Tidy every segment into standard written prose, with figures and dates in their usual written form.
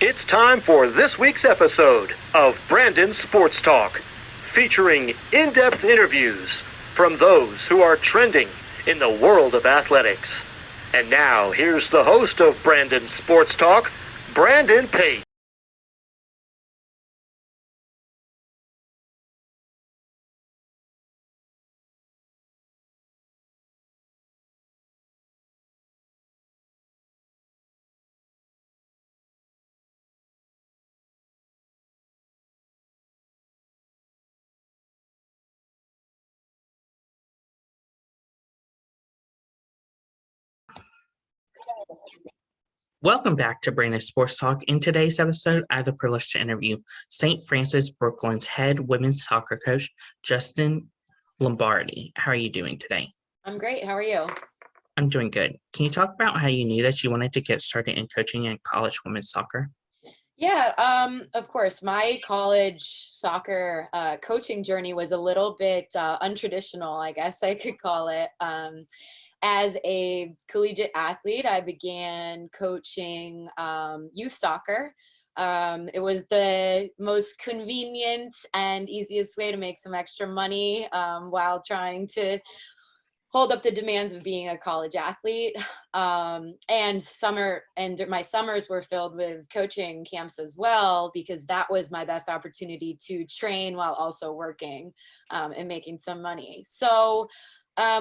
It's time for this week's episode of Brandon Sports Talk, featuring in-depth interviews from those who are trending in the world of athletics. And now, here's the host of Brandon Sports Talk, Brandon Pate. Welcome back to Brandon Sports Talk. In today's episode, I have the privilege to interview St. Francis Brooklyn's head women's soccer coach, Justine Lombardi. How are you doing today? I'm great. How are you? I'm doing good. Can you talk about how you knew that you wanted to get started in coaching in college women's soccer? Yeah, of course. My college soccer coaching journey was a little bit untraditional, I guess I could call it. As a collegiate athlete, I began coaching youth soccer. It was the most convenient and easiest way to make some extra money while trying to hold up the demands of being a college athlete. And my summers were filled with coaching camps as well, because that was my best opportunity to train while also working and making some money. So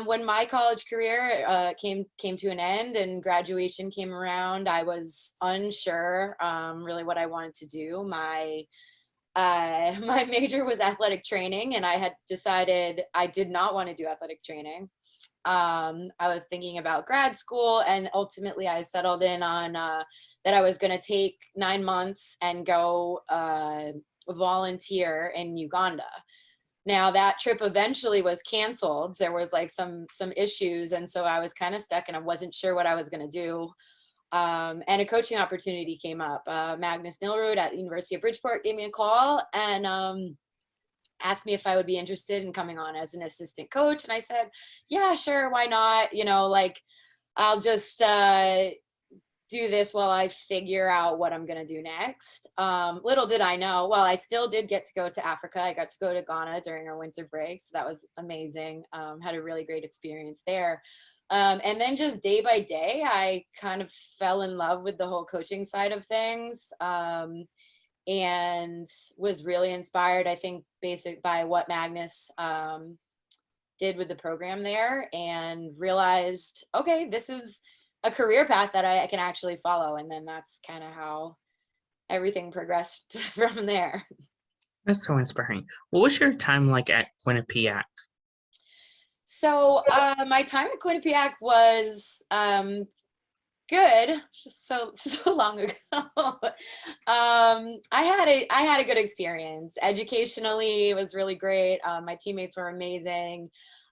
when my college career came to an end and graduation came around, I was unsure really what I wanted to do. My major was athletic training, and I had decided I did not want to do athletic training. I was thinking about grad school, and ultimately I settled in on that I was going to take 9 months and go volunteer in Uganda. Now that trip eventually was canceled. There was like some issues, and so I was kind of stuck, and I wasn't sure what I was going to do. And a coaching opportunity came up. Magnus Nilrud at the University of Bridgeport gave me a call and asked me if I would be interested in coming on as an assistant coach. And I said, yeah, sure, why not? I'll just do this while I figure out what I'm going to do next. Little did I know, well, I still did get to go to Africa. I got to go to Ghana during our winter break. So that was amazing. Had a really great experience there. And then just day by day, I kind of fell in love with the whole coaching side of things. And was really inspired, I think, by what Magnus did with the program there, and realized, okay, this is a career path that I can actually follow. And then that's kind of how everything progressed from there. That's so inspiring. What was your time like at Quinnipiac? So my time at Quinnipiac was good. So long ago. I had a good experience. Educationally, it was really great. My teammates were amazing.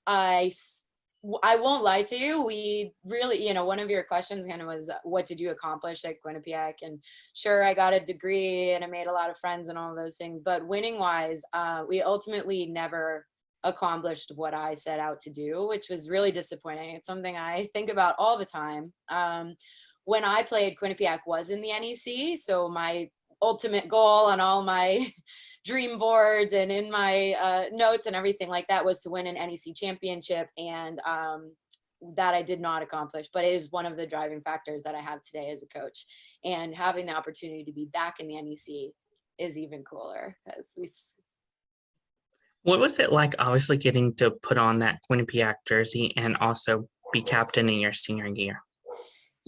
I won't lie to you. We really, one of your questions kind of was, what did you accomplish at Quinnipiac? And sure, I got a degree and I made a lot of friends and all of those things. But winning wise, we ultimately never accomplished what I set out to do, which was really disappointing. It's something I think about all the time. When I played, Quinnipiac was in the NEC, so my ultimate goal on all my dream boards and in my notes and everything like that was to win an NEC championship, and that I did not accomplish, but it is one of the driving factors that I have today as a coach. And having the opportunity to be back in the NEC is even cooler, because What was it like, obviously, getting to put on that Quinnipiac jersey and also be captain in your senior year?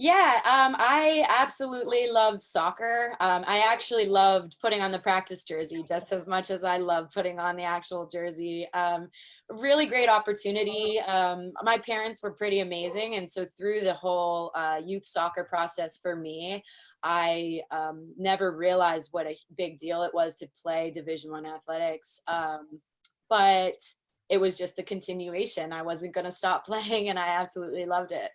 Yeah, I absolutely love soccer. I actually loved putting on the practice jersey just as much as I love putting on the actual jersey. Really great opportunity. My parents were pretty amazing. And so through the whole youth soccer process for me, I never realized what a big deal it was to play Division I athletics. But it was just a continuation. I wasn't going to stop playing, and I absolutely loved it.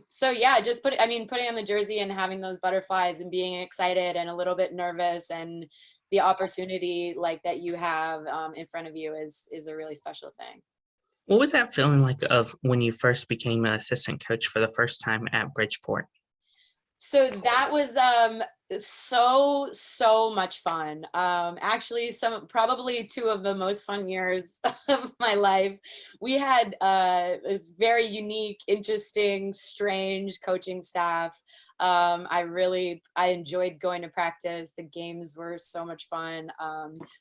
So yeah, just putting on the jersey and having those butterflies and being excited and a little bit nervous, and the opportunity like that you have in front of you is a really special thing. What was that feeling like of when you first became an assistant coach for the first time at Bridgeport? So that was It's so much fun. Actually, probably two of the most fun years of my life. We had this very unique, interesting, strange coaching staff. I enjoyed going to practice. The games were so much fun.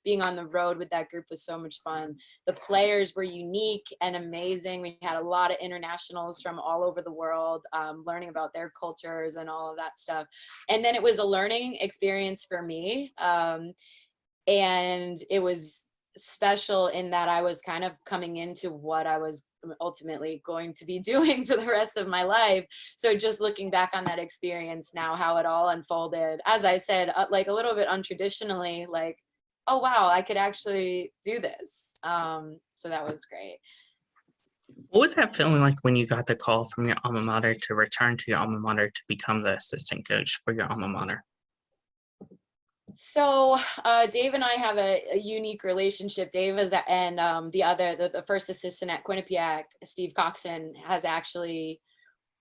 Being on the road with that group was so much fun. The players were unique and amazing. We had a lot of internationals from all over the world, learning about their cultures and all of that stuff. And then it was a learning experience for me. And it was special in that I was kind of coming into what I was ultimately going to be doing for the rest of my life. So just looking back on that experience now, how it all unfolded, as I said, like a little bit untraditionally, like, oh, wow, I could actually do this. So that was great. What was that feeling like when you got the call from your alma mater to return to your alma mater to become the assistant coach for your alma mater? So Dave and I have a unique relationship. Dave is and the first assistant at Quinnipiac, Steve Coxon,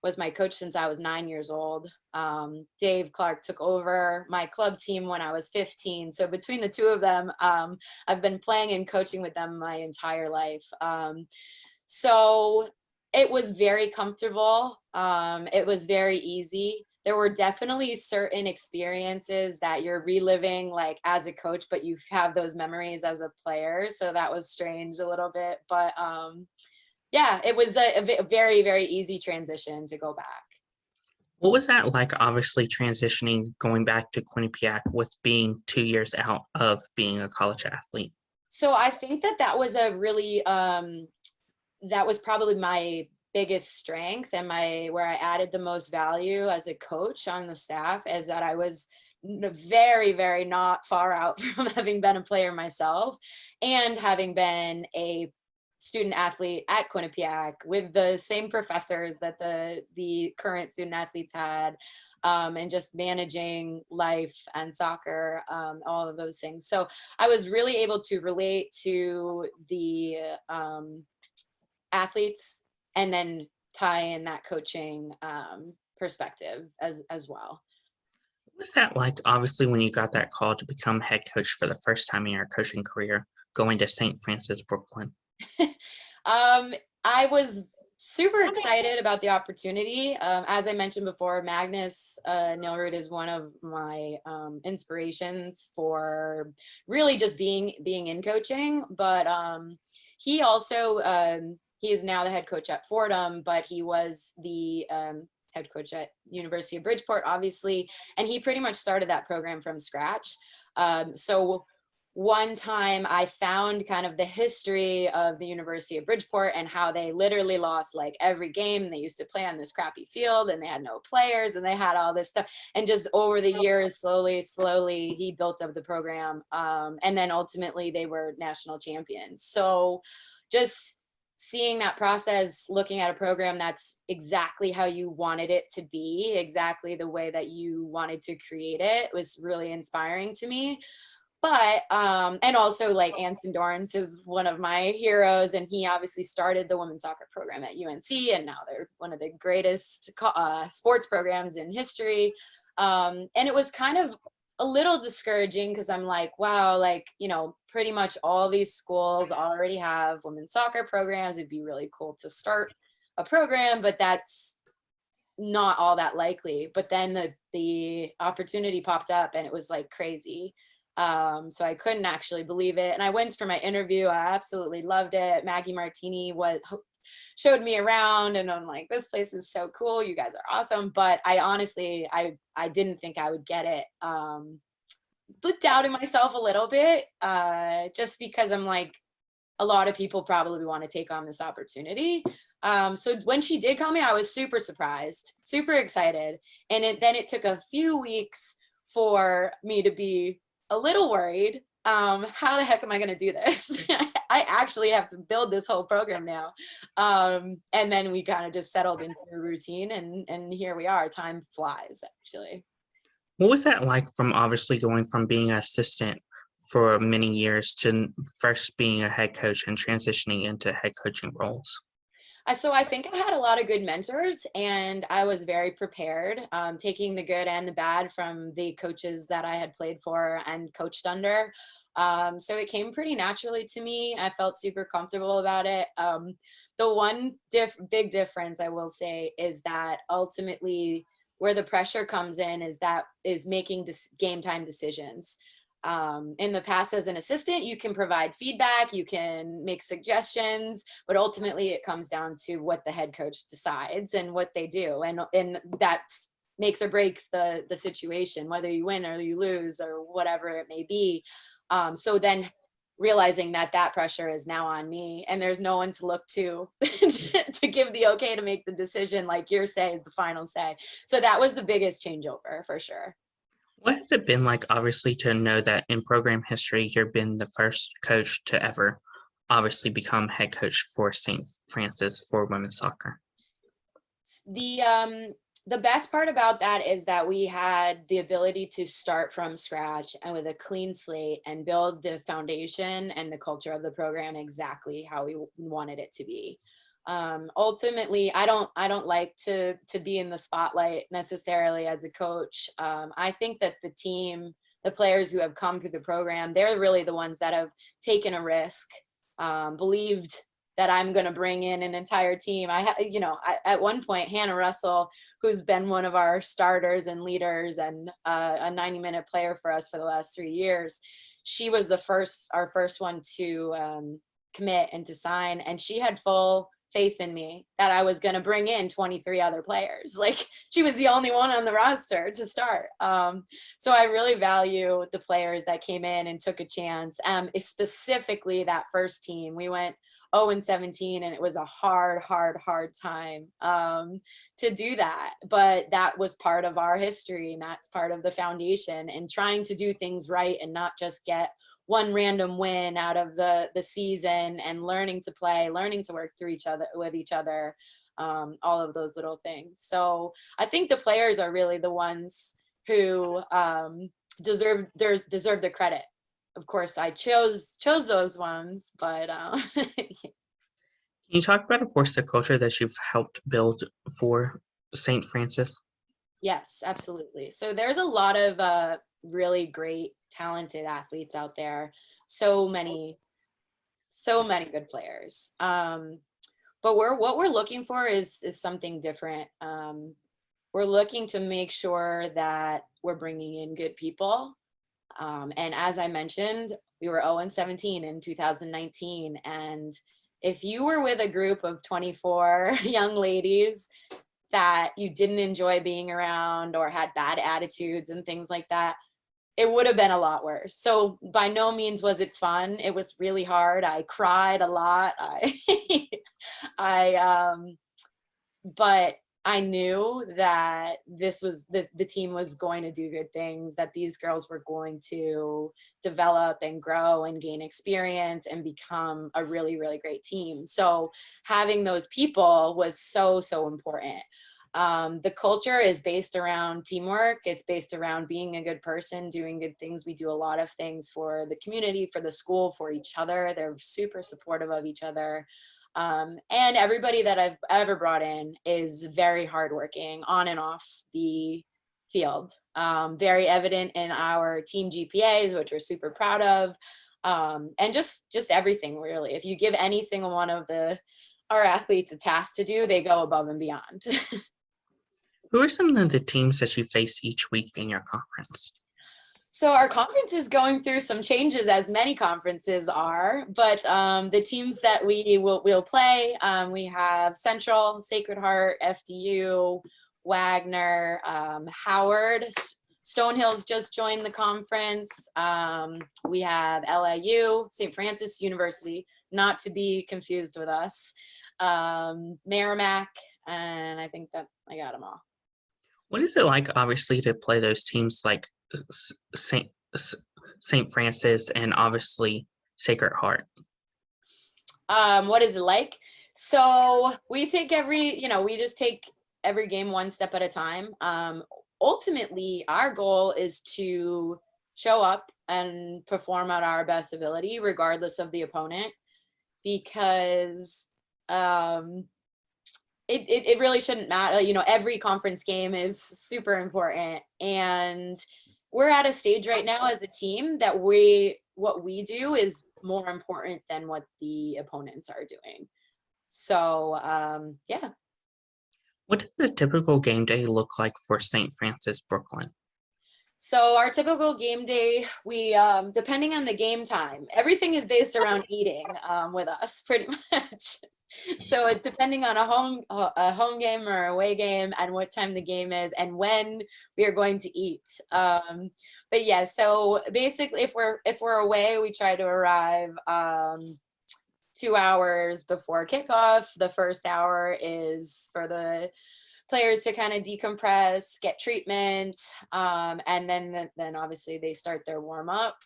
was my coach since I was 9 years old. Dave Clark took over my club team when I was 15. So between the two of them, I've been playing and coaching with them my entire life. So it was very comfortable. It was very easy. There were definitely certain experiences that you're reliving like as a coach, but you have those memories as a player. So that was strange a little bit, but yeah, it was a very, very easy transition to go back. What was that like, obviously transitioning, going back to Quinnipiac with being 2 years out of being a college athlete? So I think that was a really, that was probably my biggest strength and where I added the most value as a coach on the staff, is that I was very, very not far out from having been a player myself and having been a student athlete at Quinnipiac with the same professors that the current student athletes had, and just managing life and soccer, all of those things. So I was really able to relate to the athletes and then tie in that coaching perspective as well. What was that like, obviously, when you got that call to become head coach for the first time in your coaching career, going to St. Francis, Brooklyn? I was super excited about the opportunity. As I mentioned before, Magnus Nilrud is one of my inspirations for really just being in coaching. But he also, he is now the head coach at Fordham, but he was the head coach at University of Bridgeport, obviously, and he pretty much started that program from scratch. So one time I found kind of the history of the University of Bridgeport and how they literally lost like every game. They used to play on this crappy field and they had no players and they had all this stuff. And just over the years, slowly, he built up the program. And then ultimately they were national champions. So just seeing that process, looking at a program that's exactly how you wanted it to be, exactly the way that you wanted to create it, was really inspiring to me. But and also like Anson Dorrance is one of my heroes, and he obviously started the women's soccer program at UNC, and now they're one of the greatest sports programs in history. And it was kind of a little discouraging because I'm like, wow, like, you know, pretty much all these schools already have women's soccer programs. It'd be really cool to start a program, but that's not all that likely. But then the opportunity popped up and it was like crazy. So I couldn't actually believe it. And I went for my interview. I absolutely loved it. Maggie Martini showed me around and I'm like, this place is so cool. You guys are awesome. But I honestly, I didn't think I would get it. But doubting myself a little bit, just because I'm like, a lot of people probably want to take on this opportunity. So when she did call me, I was super surprised, super excited. And then it took a few weeks for me to be a little worried. How the heck am I going to do this? I actually have to build this whole program now. And then we kind of just settled into a routine and here we are. Time flies, actually. What was that like, from obviously going from being an assistant for many years to first being a head coach and transitioning into head coaching roles? So I think I had a lot of good mentors, and I was very prepared, taking the good and the bad from the coaches that I had played for and coached under. So it came pretty naturally to me. I felt super comfortable about it. The one big difference I will say is that ultimately where the pressure comes in is making game time decisions. In the past, as an assistant, you can provide feedback, you can make suggestions, but ultimately it comes down to what the head coach decides and what they do, and that makes or breaks the situation, whether you win or you lose or whatever it may be. So then realizing that pressure is now on me, and there's no one to look to to give the okay to make the decision, like your say is the final say. So that was the biggest changeover for sure. What has it been like, obviously, to know that in program history, you've been the first coach to ever obviously become head coach for St. Francis for women's soccer? The best part about that is that we had the ability to start from scratch and with a clean slate and build the foundation and the culture of the program exactly how we wanted it to be. Ultimately, I don't like to be in the spotlight necessarily as a coach. I think that the players who have come through the program, they're really the ones that have taken a risk, believed that I'm going to bring in an entire team. At one point, Hannah Russell, who's been one of our starters and leaders and a 90-minute player for us for the last 3 years, she was our first one to commit and to sign, and she had full faith in me that I was going to bring in 23 other players. Like, she was the only one on the roster to start. So I really value the players that came in and took a chance. Specifically that first team, we went 0-17, and it was a hard time to do that. But that was part of our history, and that's part of the foundation, and trying to do things right and not just get one random win out of the season, and learning to play, learning to work with each other, all of those little things. So I think the players are really the ones who deserve the credit. Of course, I chose those ones, but Can you talk about, of course, the culture that you've helped build for St. Francis? Yes, absolutely. So there's a lot of really great, talented athletes out there. So many good players. But what we're looking for is something different. We're looking to make sure that we're bringing in good people. And as I mentioned, we were 0-17 in 2019. And if you were with a group of 24 young ladies that you didn't enjoy being around or had bad attitudes and things like that, it would have been a lot worse. So by no means was it fun. It was really hard. I cried a lot. But I knew that this was the team was going to do good things, that these girls were going to develop and grow and gain experience and become a really, really great team. So having those people was so important. The culture is based around teamwork. It's based around being a good person, doing good things. We do a lot of things for the community, for the school, for each other. They're super supportive of each other. And everybody that I've ever brought in is very hardworking on and off the field. Very evident in our team GPAs, which we're super proud of. And just everything, really. If you give any single one of our athletes a task to do, they go above and beyond. Who are some of the teams that you face each week in your conference? So our conference is going through some changes, as many conferences are, but the teams that we'll play, we have Central, Sacred Heart, FDU, Wagner, Howard. Stonehill's just joined the conference. We have LIU, St. Francis University, not to be confused with us, Merrimack, and I think that I got them all. What is it like, obviously, to play those teams like St. Francis and obviously Sacred Heart? What is it like? So we just take every game one step at a time. Ultimately, our goal is to show up and perform at our best ability, regardless of the opponent, because it really shouldn't matter. You know, every conference game is super important. And we're at a stage right now as a team that what we do is more important than what the opponents are doing. So yeah. What does a typical game day look like for St. Francis Brooklyn? So our typical game day, we depending on the game time, everything is based around eating with us pretty much. So it's depending on a home game or away game and what time the game is and when we are going to eat. But yeah, so basically if we're away, we try to arrive 2 hours before kickoff. The first hour is for the players to kind of decompress, get treatment, and then obviously they start their warm up.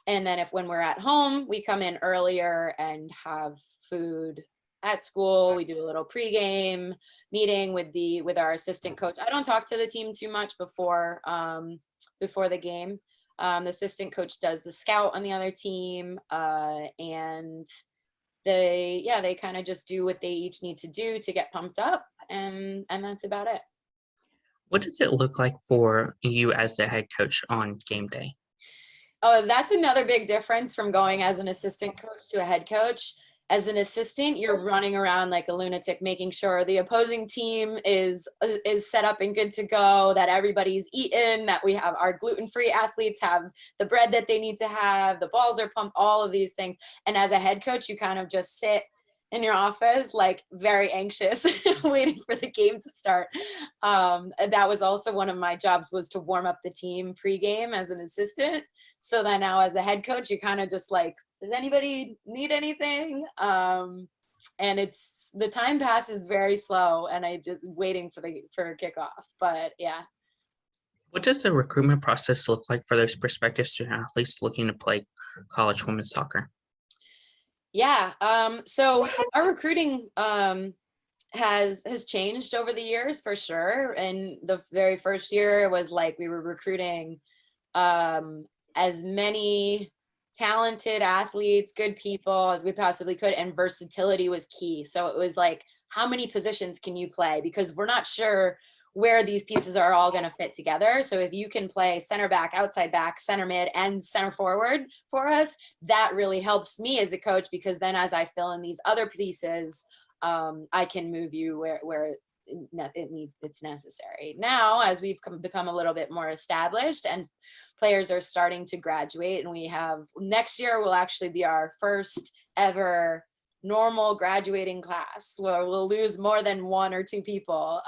And then when we're at home, we come in earlier and have food at school. We do a little pregame meeting with our assistant coach. I don't talk to the team too much before the game. The assistant coach does the scout on the other team, and they kind of just do what they each need to do to get pumped up, and that's about it. What does it look like for you as the head coach on game day? Oh, that's another big difference from going as an assistant coach to a head coach. As an assistant, you're running around like a lunatic, making sure the opposing team is set up and good to go, that everybody's eaten, that we have our gluten-free athletes have the bread that they need to have, the balls are pumped, all of these things. And as a head coach, you kind of just sit in your office, like very anxious, waiting for the game to start. And that was also one of my jobs, was to warm up the team pregame as an assistant. So then now as a head coach, you kind of just like, does anybody need anything? And it's, the time passes very slow, and I just waiting for kickoff. But yeah. What does the recruitment process look like for those prospective student athletes looking to play college women's soccer? Yeah. So our recruiting has changed over the years for sure. And the very first year it was like we were recruiting as many talented athletes, good people as we possibly could, and versatility was key. So it was like, how many positions can you play? Because we're not sure where these pieces are all going to fit together. So if you can play center back, outside back, center mid, and center forward for us, that really helps me as a coach, because then as I fill in these other pieces, I can move you where it's necessary. Now, as we've become a little bit more established and players are starting to graduate, and we have, next year will actually be our first ever normal graduating class, where we'll lose more than one or two people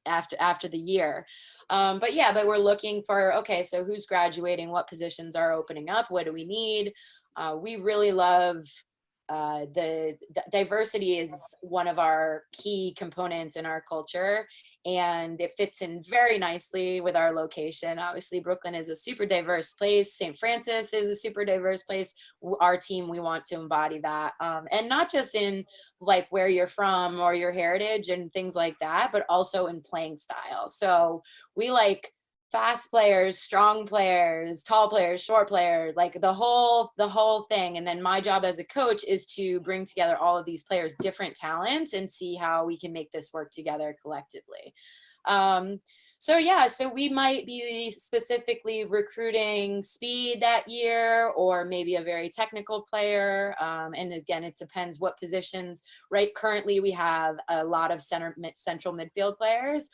after the year. But we're looking for, okay, so who's graduating, what positions are opening up, what do we need? We really love the diversity is one of our key components in our culture, and it fits in very nicely with our location. Obviously, Brooklyn is a super diverse place. St. Francis is a super diverse place. Our team, we want to embody that, and not just in like where you're from or your heritage and things like that, but also in playing style. So we like fast players, strong players, tall players, short players, like the whole thing. And then my job as a coach is to bring together all of these players' different talents and see how we can make this work together collectively. So we might be specifically recruiting speed that year, or maybe a very technical player. And again, it depends what positions. Right, currently we have a lot of central midfield players.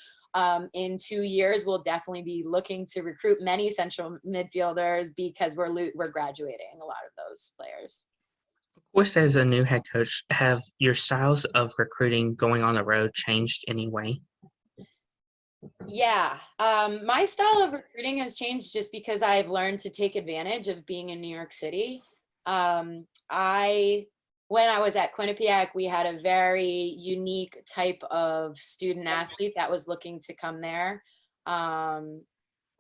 In 2 years, we'll definitely be looking to recruit many central midfielders, because we're graduating a lot of those players. Of course, as a new head coach, have your styles of recruiting going on the road changed any way? Yeah, my style of recruiting has changed just because I've learned to take advantage of being in New York City. When I was at Quinnipiac, we had a very unique type of student athlete that was looking to come there. And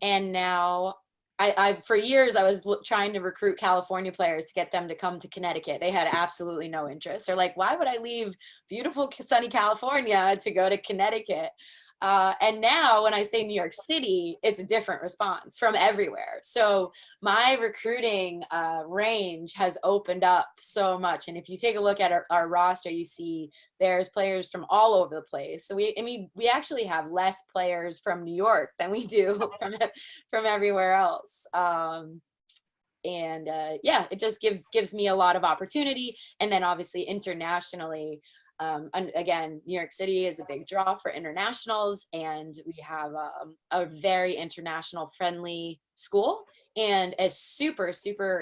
now I for years, I was trying to recruit California players to get them to come to Connecticut. They had absolutely no interest. They're like, why would I leave beautiful sunny California to go to Connecticut? And now when I say New York City, it's a different response from everywhere. So my recruiting range has opened up so much. And if you take a look at our roster, you see there's players from all over the place. So we actually have less players from New York than we do from everywhere else. Yeah, it just gives me a lot of opportunity. And then obviously internationally, and again, New York City is a big draw for internationals, and we have a very international friendly school and a super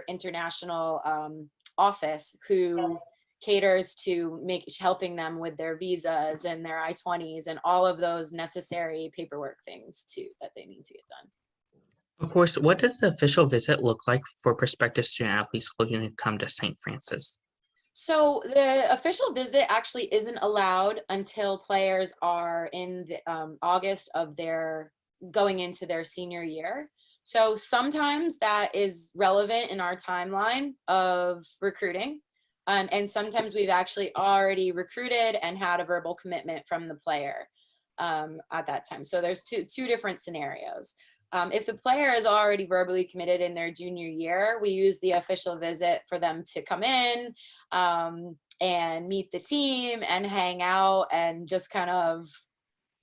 international office who caters to helping them with their visas and their I-20s and all of those necessary paperwork things too that they need to get done. Of course, what does the official visit look like for prospective student athletes looking to come to St. Francis? So the official visit actually isn't allowed until players are in the, August of their going into their senior year. So sometimes that is relevant in our timeline of recruiting. And sometimes we've actually already recruited and had a verbal commitment from the player at that time. So there's two different scenarios. If the player is already verbally committed in their junior year, we use the official visit for them to come in and meet the team and hang out and just kind of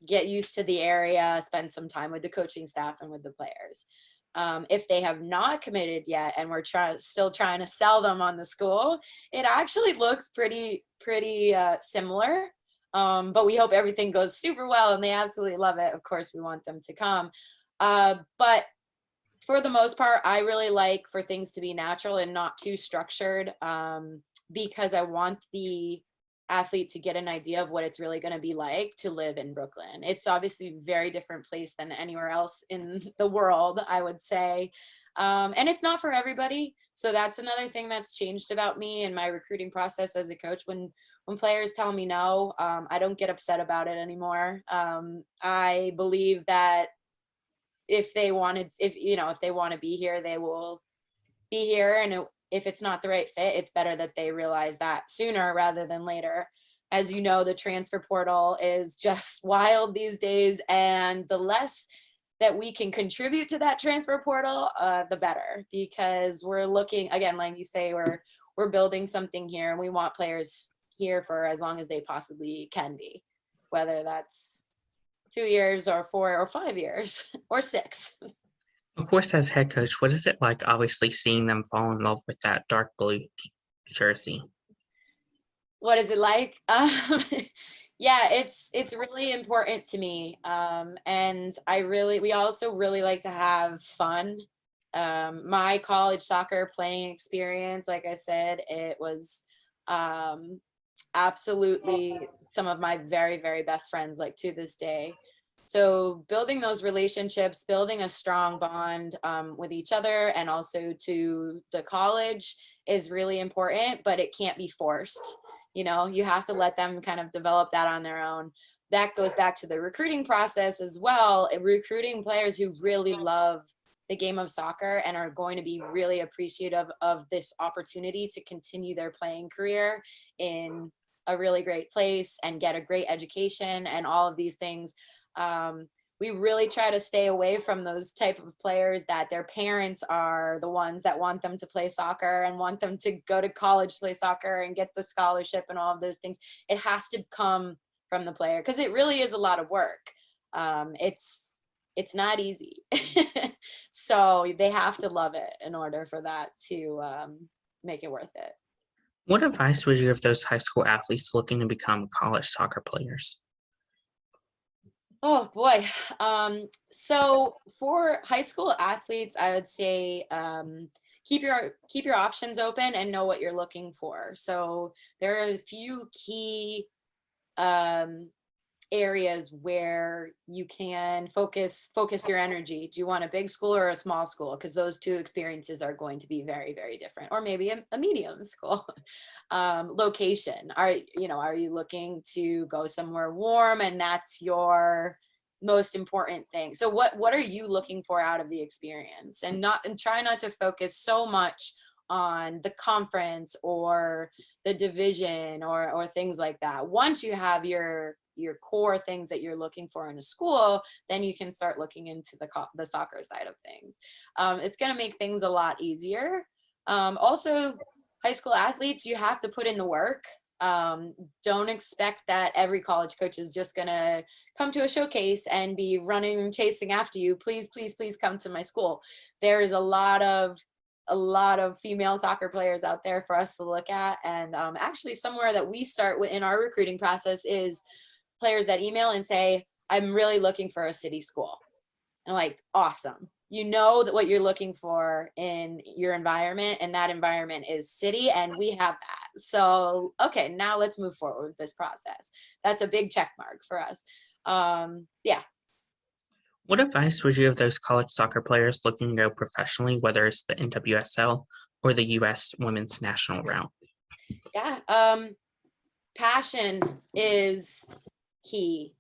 get used to the area, spend some time with the coaching staff and with the players. If they have not committed yet and we're still trying to sell them on the school, it actually looks pretty similar. But we hope everything goes super well and they absolutely love it. Of course, we want them to come. But for the most part, I really like for things to be natural and not too structured, because I want the athlete to get an idea of what it's really going to be like to live in Brooklyn. It's obviously a very different place than anywhere else in the world, I would say. And it's not for everybody. So that's another thing that's changed about me and my recruiting process as a coach. When players tell me no, I don't get upset about it anymore. I believe that if they want to be here, they will be here. And if it's not the right fit, it's better that they realize that sooner rather than later. As you know, the transfer portal is just wild these days, and the less that we can contribute to that transfer portal, the better, because we're looking, again, like you say, we're building something here, and we want players here for as long as they possibly can be, whether that's 2 years or 4 or 5 years or 6. Of course, as head coach, what is it like obviously seeing them fall in love with that dark blue jersey? What is it like? Yeah, it's really important to me. And we also really like to have fun. My college soccer playing experience, like I said, it was absolutely some of my very best friends, like to this day. So building those relationships, building a strong bond with each other and also to the college is really important, but it can't be forced. You have to let them kind of develop that on their own. That goes back to the recruiting process as well. Recruiting players who really love the game of soccer and are going to be really appreciative of this opportunity to continue their playing career in a really great place and get a great education and all of these things. We really try to stay away from those type of players that their parents are the ones that want them to play soccer and want them to go to college to play soccer and get the scholarship and all of those things. It has to come from the player because it really is a lot of work. It's not easy. So they have to love it in order for that to make it worth it. What advice would you give those high school athletes looking to become college soccer players? Oh boy. So for high school athletes, I would say keep your options open and know what you're looking for. So there are a few key areas where you can focus your energy. Do you want a big school or a small school? Because those two experiences are going to be very different. Or maybe a medium school. Location. Are you looking to go somewhere warm and that's your most important thing? So what are you looking for out of the experience? And try not to focus so much on the conference or the division or things like that. Once you have your your core things that you're looking for in a school, then you can start looking into the soccer side of things. It's going to make things a lot easier. Also, high school athletes, you have to put in the work. Don't expect that every college coach is just going to come to a showcase and be running and chasing after you. Please, please, please come to my school. There's a lot of female soccer players out there for us to look at. And actually somewhere that we start in our recruiting process is players that email and say, I'm really looking for a city school. And like, awesome. You know that what you're looking for in your environment, and that environment is city, and we have that. So, okay, now let's move forward with this process. That's a big check mark for us. Yeah. What advice would you give those college soccer players looking to go professionally, whether it's the NWSL or the U.S. women's national route? Yeah. Passion is key.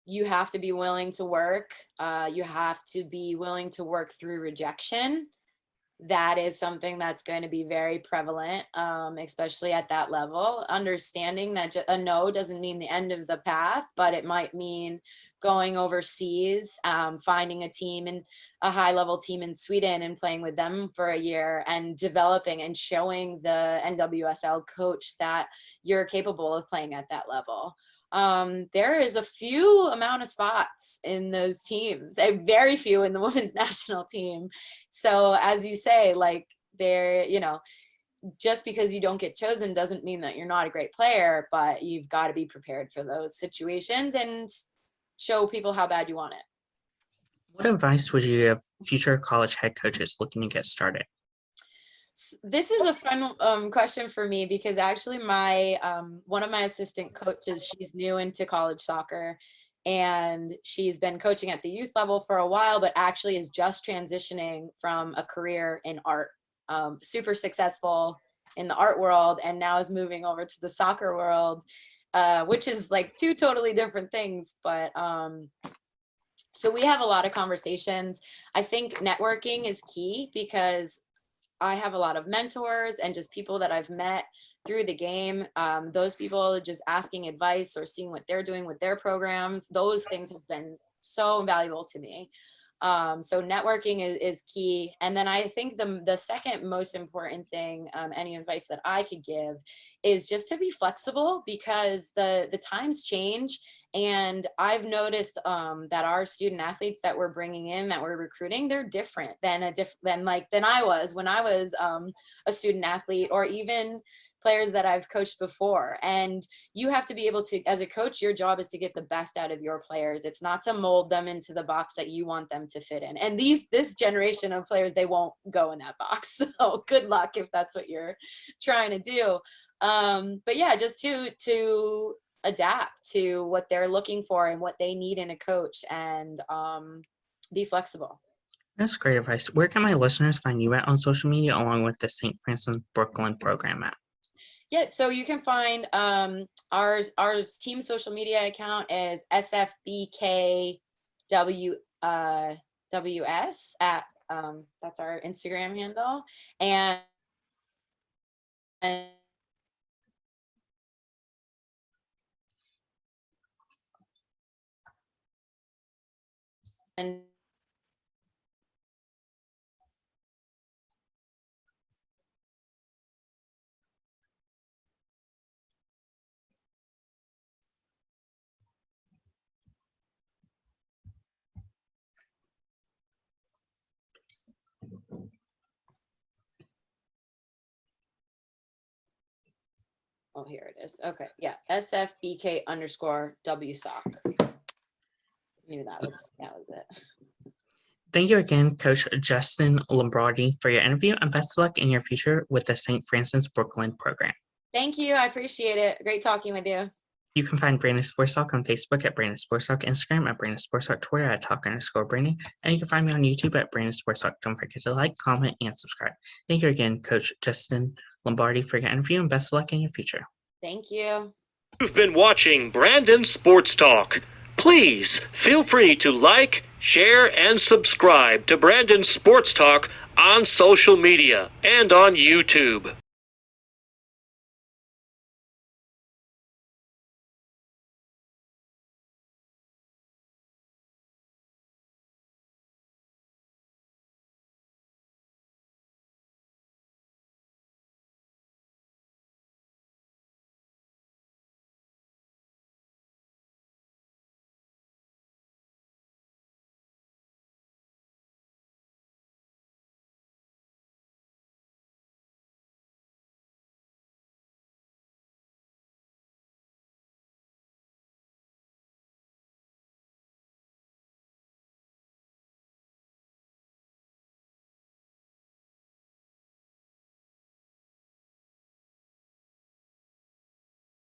You have to be willing to work. You have to be willing to work through rejection. That is something that's going to be very prevalent, especially at that level. Understanding that a no doesn't mean the end of the path, but it might mean going overseas, finding a team and a high-level team in Sweden and playing with them for a year and developing and showing the NWSL coach that you're capable of playing at that level. There is a few amount of spots in those teams, very few in the women's national team. So as you say, like they're, just because you don't get chosen doesn't mean that you're not a great player, but you've got to be prepared for those situations and show people how bad you want it. What advice would you give future college head coaches looking to get started? This is a fun question for me because actually my one of my assistant coaches, she's new into college soccer and she's been coaching at the youth level for a while, but actually is just transitioning from a career in art, super successful in the art world, and now is moving over to the soccer world, which is like two totally different things. But so we have a lot of conversations. I think networking is key because I have a lot of mentors and just people that I've met through the game. Those people just asking advice or seeing what they're doing with their programs. Those things have been so invaluable to me. So networking is key. And then I think the second most important thing, any advice that I could give is just to be flexible because the times change. And I've noticed that our student athletes that we're bringing in, that we're recruiting, they're different than I was when I was a student athlete, or even players that I've coached before. And you have to be able to, as a coach, your job is to get the best out of your players. It's not to mold them into the box that you want them to fit in. And this generation of players, they won't go in that box. So good luck if that's what you're trying to do. But yeah, just to adapt to what they're looking for and what they need in a coach, and be flexible. That's great advice. Where can my listeners find you at on social media along with the St. Francis Brooklyn program at? Yeah, so you can find our team social media account is SFBKWS at that's our Instagram handle, and oh, here it is. Okay, yeah, SFBK_WSOC. Knew that was it. Thank you again, Coach Justine Lombardi, for your interview, and best of luck in your future with the St. Francis Brooklyn program. Thank you. I appreciate it. Great talking with you. You can find Brandon Sports Talk on Facebook at Brandon Sports Talk, Instagram at Brandon Sports Talk, Twitter at Talk_Brandon, and you can find me on YouTube at Brandon Sports Talk. Don't forget to like, comment, and subscribe. Thank you again, Coach Justine Lombardi, for your interview, and best of luck in your future. Thank you. You've been watching Brandon Sports Talk. Please feel free to like, share, and subscribe to Brandon Sports Talk on social media and on YouTube.